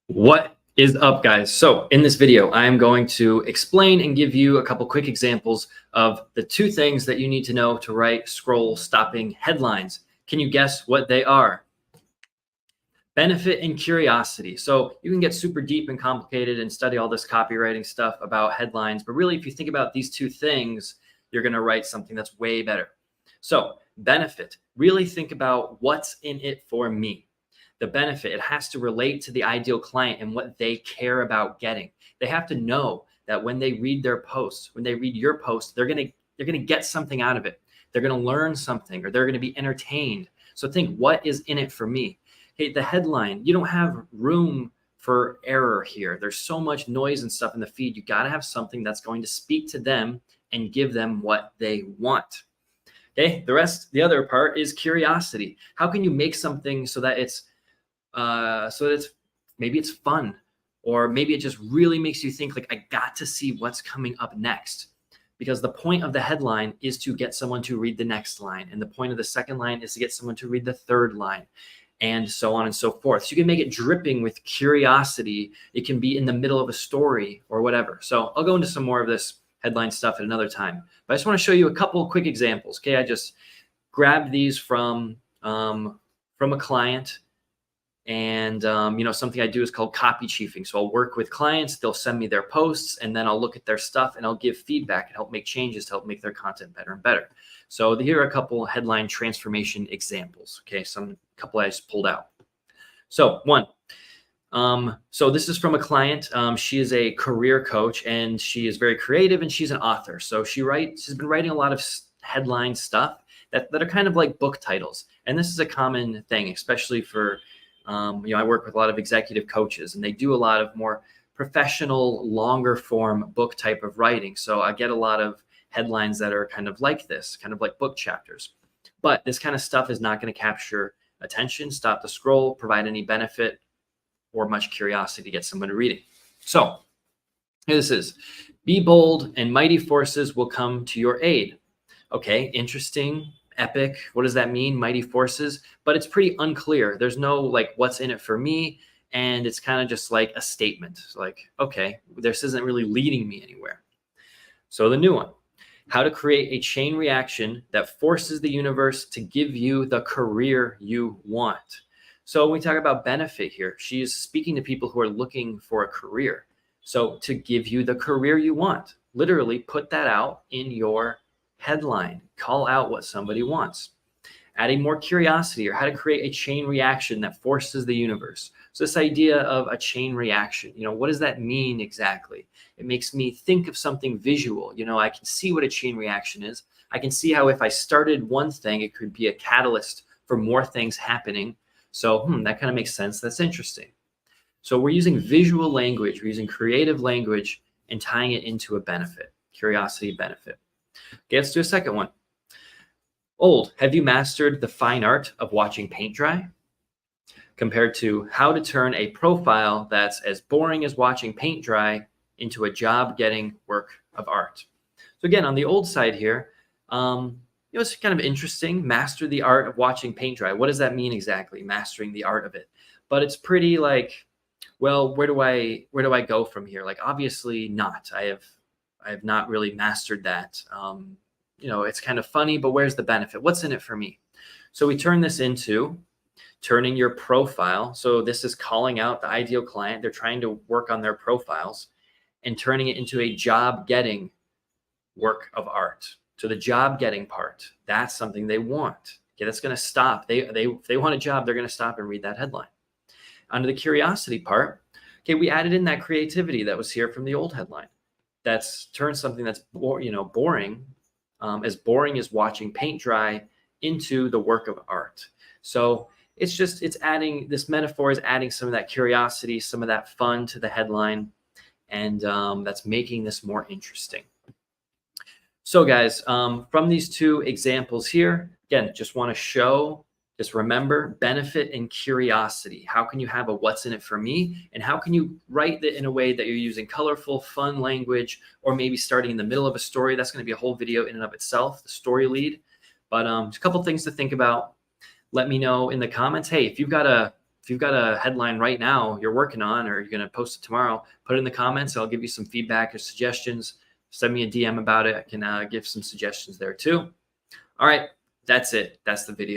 What is up, guys? So in this video, I am going to explain and give you a couple quick examples of the two things that you need to know to write scroll stopping headlines. Can you guess what they are? Benefit and curiosity. So you can get super deep and complicated and study all this copywriting stuff about headlines, but really if you think about these two things, you're going to write something that's way better. So benefit, really think about what's in it for me. The benefit, it has to relate to the ideal client and what they care about getting. They have to know that when they read their posts, when they read your post, they're going to get something out of it. They're going to learn something, or they're going to be entertained. So think, what is in it for me? Hey, the headline, you don't have room for error here. There's so much noise and stuff in the feed. You got to have something that's going to speak to them and give them what they want. Okay, the other part is curiosity. How can you make something so that it's maybe it's fun, or maybe it just really makes you think, like, I got to see what's coming up next, because the point of the headline is to get someone to read the next line, and the point of the second line is to get someone to read the third line, and so on and so forth. So you can make it dripping with curiosity. It can be in the middle of a story or whatever. So I'll go into some more of this headline stuff at another time, but I just want to show you a couple of quick examples. Okay, I just grabbed these from a client. And, something I do is called copy chiefing. So I'll work with clients, they'll send me their posts, and then I'll look at their stuff and I'll give feedback and help make changes to help make their content better and better. So here are a couple headline transformation examples. Okay, couple I just pulled out. So one, so this is from a client. She is a career coach and she is very creative and she's an author. So she's been writing a lot of headline stuff that are kind of like book titles. And this is a common thing, especially for I work with a lot of executive coaches, and they do a lot of more professional, longer form book type of writing. So I get a lot of headlines that are kind of like this, kind of like book chapters. But this kind of stuff is not going to capture attention, stop the scroll, provide any benefit or much curiosity to get someone to reading. So here this is: be bold and mighty forces will come to your aid. Okay, interesting. Epic. What does that mean? Mighty forces, but it's pretty unclear. There's no like what's in it for me, and it's kind of just like a statement. It's like, okay, this isn't really leading me anywhere. So the new one: how to create a chain reaction that forces the universe to give you the career you want. So when we talk about benefit here, she's speaking to people who are looking for a career. So to give you the career you want, literally put that out in your headline. Call out what somebody wants. Adding more curiosity, or how to create a chain reaction that forces the universe. So this idea of a chain reaction, what does that mean exactly? It makes me think of something visual. I can see what a chain reaction is. I can see how if I started one thing, it could be a catalyst for more things happening. So that kind of makes sense. That's interesting. So we're using visual language, we're using creative language and tying it into a benefit, curiosity, benefit. Okay, let's do a second one. Old, have you mastered the fine art of watching paint dry? Compared to how to turn a profile that's as boring as watching paint dry into a job-getting work of art. So again, on the old side here, it's kind of interesting. Master the art of watching paint dry. What does that mean exactly? Mastering the art of it. But it's pretty like, well, where do I go from here? Like, obviously not. I have not really mastered that. It's kind of funny, but where's the benefit? What's in it for me? So we turn this into turning your profile. So this is calling out the ideal client. They're trying to work on their profiles and turning it into a job-getting work of art. So the job-getting part, that's something they want. Okay, that's going to stop. If they want a job, they're going to stop and read that headline. Under the curiosity part, okay, we added in that creativity that was here from the old headline. That's turned something that's boring, as boring as watching paint dry, into the work of art. So it's adding, this metaphor is adding some of that curiosity, some of that fun to the headline, and that's making this more interesting. So guys, from these two examples here, again, just remember benefit and curiosity. How can you have a what's in it for me? And how can you write it in a way that you're using colorful, fun language, or maybe starting in the middle of a story? That's going to be a whole video in and of itself, the story lead. But just a couple things to think about. Let me know in the comments. Hey, if you've got a if you've got a headline right now you're working on, or you're going to post it tomorrow, put it in the comments. I'll give you some feedback or suggestions. Send me a DM about it. I can give some suggestions there too. All right, that's it. That's the video.